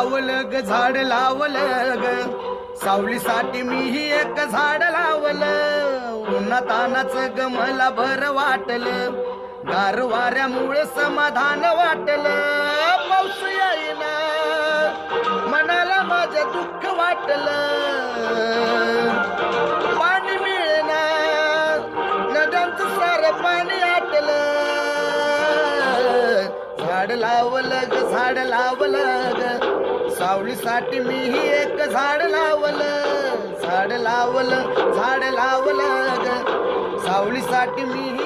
लावलं ग झाड लावलं ग सावलीसाठी मीही एक झाड लावलं उन्हातानाचं ग मला भर वाटलं गार वाऱ्यामुळे समाधान वाटलं पाऊस येईना मनाला माझं दुःख वाटलं पाणी मिळेना नद्यांचं सारं पाणी आटलं झाड लावलं ग झाड लावलं ग सावलीसाठी मीही एक झाड लावलं झाड लावलं ग सावलीसाठी मीही